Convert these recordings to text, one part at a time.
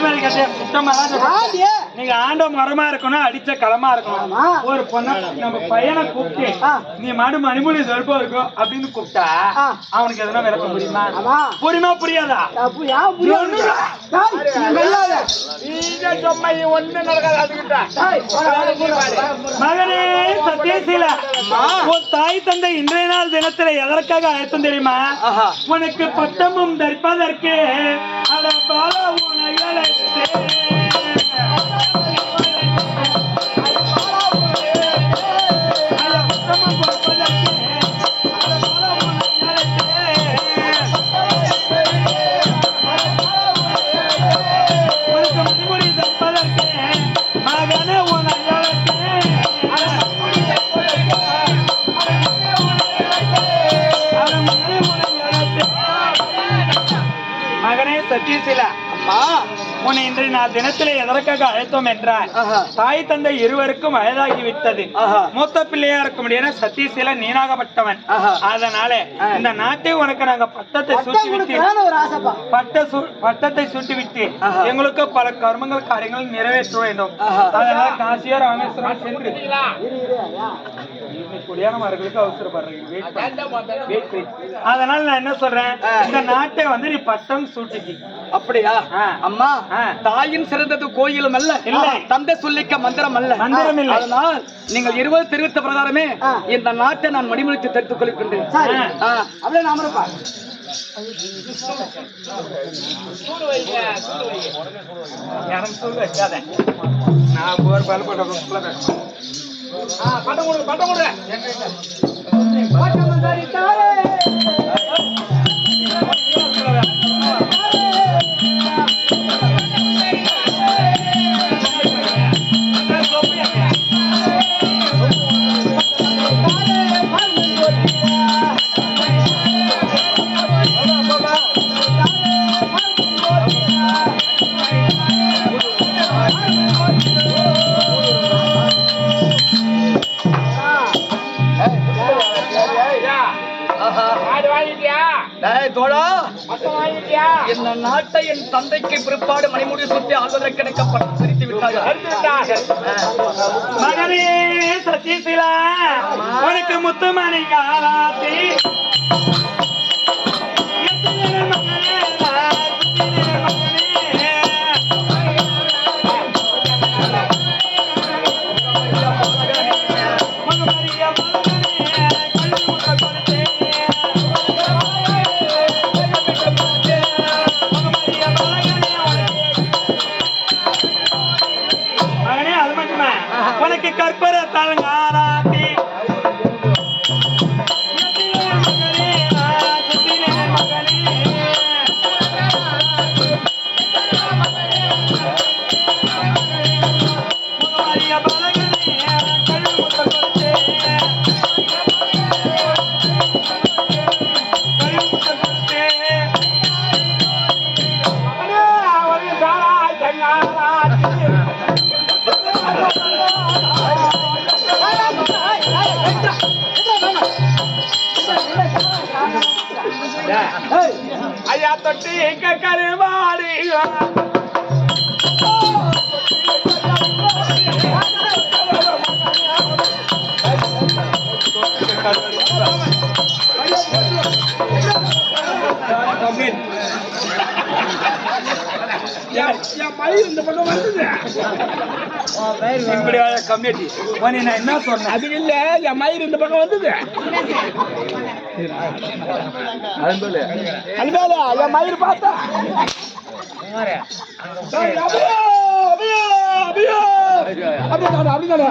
மாதிரி கட்டியா சுத்தமா நீங்க ஆண்ட மரமா இருக்கணும், அடிச்ச களமா இருக்கணும். ஒரு பொண்ணை நம்ம பையனை கூப்பிட்டு நீ மாடு மணிமொழி சொல்பா இருக்கும் அப்படின்னு கூப்பிட்டா அவனுக்கு எதனா விளக்க முடியுமா? புரியுமா புரியாதா? ஒண்ணு நடக்காது. மகனே சத்யசீல, உன் தாய் தந்தை இன்றைய நாள் தினத்துல எதற்காக அழைத்தம் தெரியுமா? உனக்கு பட்டமும் தரிப்பதற்கு அத பால உனை சத்யசீல, உன்னை இன்றைய நாள் தினத்திலே எதற்காக அழைத்தோம் என்றால் தாய் தந்தை இருவருக்கும் வயதாகிவிட்டது. மூத்த பிள்ளையா இருக்க முடியாது. சத்யசீல நீனாகப்பட்டவன். அதனால இந்த நாட்டை உனக்கு நாங்க பட்டத்தை சூட்டி விட்டு எங்களுக்கு பல கர்மங்கள் காரியங்கள் நிறைவேற்ற வேண்டும். அதனால காசியா ராமேஸ்வரம் சென்று குடியானவர்களுக்கு அவசரப்படுறீங்க. அதனால நான் என்ன சொல்றேன், இந்த நாட்டை வந்து நீ பட்டம் சூட்டிக்கு. அப்படியா அம்மா? தாயின் சிறந்தது கோயிலும் அல்ல, தந்தை சொல்லிக்க மந்திரம் அல்ல. மந்திரம் இல்லை. அதனால் நீங்கள் இருவர் தெரிவித்த பிரகாரமே இந்த நாட்டை நான் மடிமுடித்து தெரிவித்துக் கொள்கின்றேன். அப்படியே நாம நான் போர் பலப்பட்ட பட்டம் கொடு, பட்டம் கொடு. இந்த நாட்டை என் தந்தைக்கு பிற்பாடு மணிமுடி சுற்றி ஆள்வதற்கு கிடைக்கப்பட்டு பிரித்து விட்டார்கள். மகனே சத்யசீலா, உனக்கு முத்துமணி காலாத்தி உனக்கு கற்பர தலங்காராத்தி ஐயா தொட்டி கருவாடி இந்த பக்கம் வந்தது கம்யூனிட்டி. நான் என்ன சொன்னேன்? அது இல்ல, என் மயிர் இந்த பக்கம் வந்தது. என் மயிர் பார்த்தா அப்படிதானே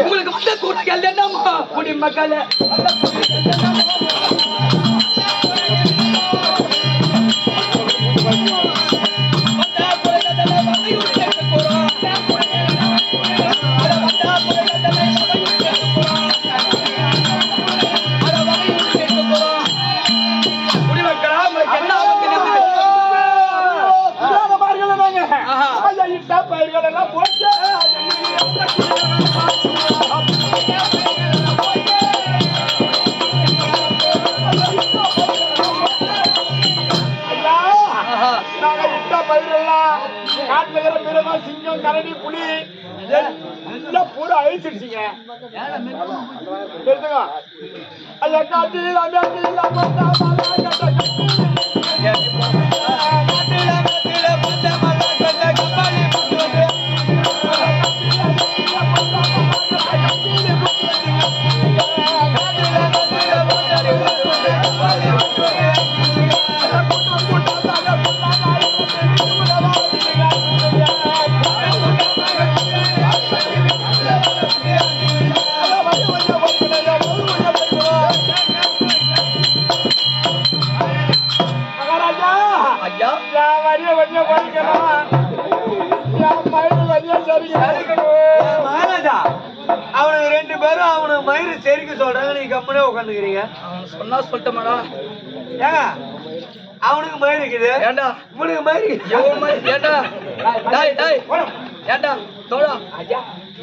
உங்களுக்கு வந்த கூட்டங்கள் என்னமா குடிமக்களே? குடிமக்களா உங்களுக்கு என்ன சிங்கம் கரடி புலி எல்லாம் பூரா அழிச்சிருச்சிங்க. மகாராஜா அவனுக்கு 2 பேரும் அவனுக்கு மயிறு செரிக்க சொல்றாங்க, நீ கம்மனே உட்காந்துக்கிறீங்க. அவன் சொன்னா சொல்லிட்டமாடா. ஏங்க அவனுக்கு மயிறு இருக்குது, ஏண்டா இவனுக்கு மயிறு ஏண்டா டாய் டாய் ஏண்டா தோழா,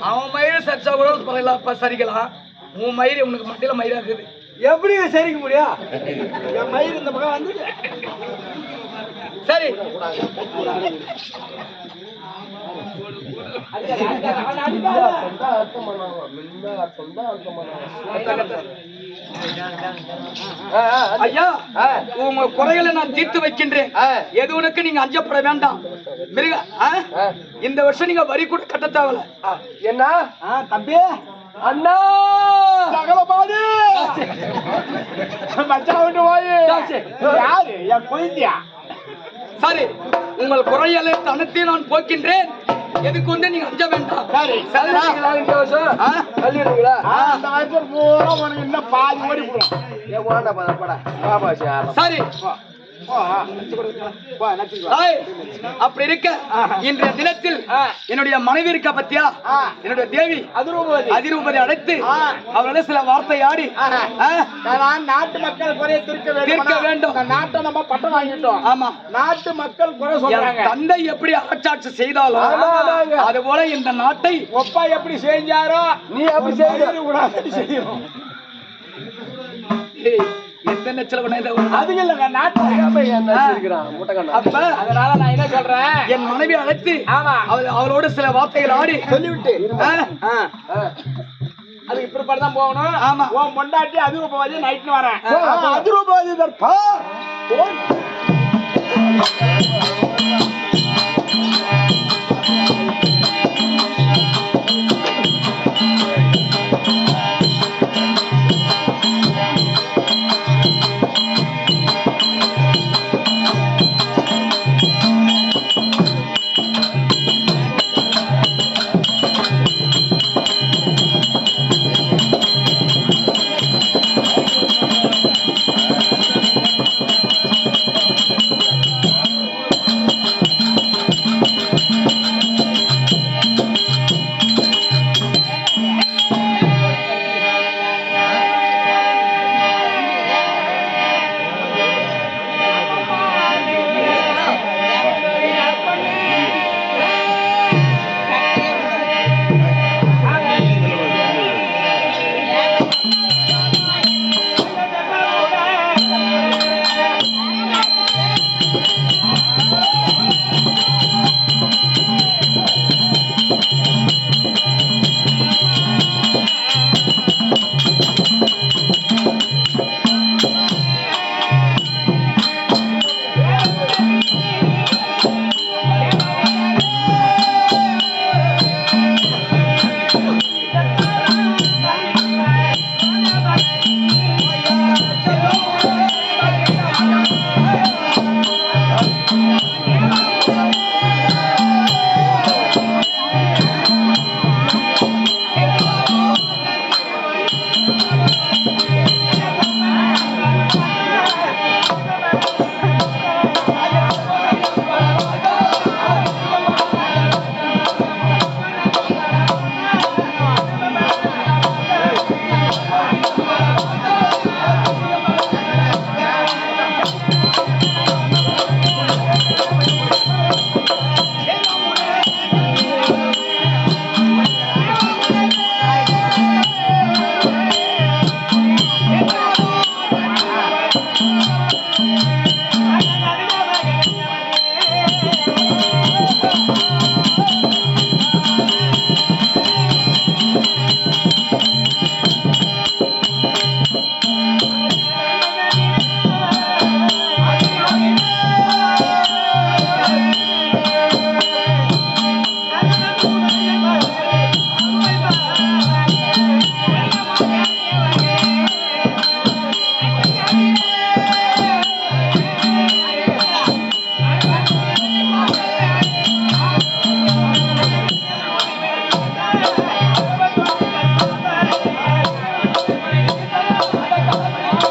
அவன் மயிறு சரிச்சா கூட பரவாயில்ல, சரிக்கலாம். உன் மயிறு உனக்கு மட்டில மயிரா இருக்குது, எப்படி சரிக்க முடியும்? என் மயிறு இந்த பக்கம் வந்து சரி. ஐயா, உங்க குறைகளை நான் தீர்த்து வைக்கின்றேன். எது உனக்கு நீங்க அஞ்சப்பட வேண்டாம். மிருக இந்த வருஷம் நீங்க வரி கூட கட்ட தேவல. என்ன தம்பி அண்ணா சகலபாடு மச்சான் விட்டு போய் யாரு என் குழந்தையா? சரி, உங்கள் குறைகளை தனத்தை நான் போக்கின்றேன். எதுக்கு வந்து நீங்க அஞ்ச வேண்டாம். சரி இந்த வருஷம் கல்யாணங்களா இந்த வருஷம் பூரா உனக்கு இன்னும் பாதி ஓடி போடும். ஏன் போடா போடா பாபா சார். சரி அப்படி இருக்க இன்றைய தினத்தில் என்னுடைய மனைவி இருக்க பத்தியா, என்னுடைய தேவி அதிரூபதி அழைத்து அவரோட சில வார்த்தை ஆடி நாட்டு மக்கள் குறைய தீர்க்க வேண்டும். நாட்டை நம்ம பட்டம் வாங்கிட்டோம். ஆமா, நாட்டு மக்கள் குறை சொல்றாங்க. தந்தை எப்படி அரசாட்சி செய்தாலும் அது போல இந்த நாட்டை ஒப்பா எப்படி செஞ்சாரோ நீ அப்படி செய்யணும். எந்த நெச்சல அதுக்கு இல்ல நாட்டு அப்ப அதனால நான் என்ன சொல்றேன், என் மனைவி அழைத்து ஆமா அவளோட சில வார்த்தைகள் ஆடி சொல்லிவிட்டு அது இப்படி தான் போகணும். ஆமா, உன் பொண்டாட்டி அதிரூபவாதி நைட்னு வரேன். அதிரூபவாதி தர்பா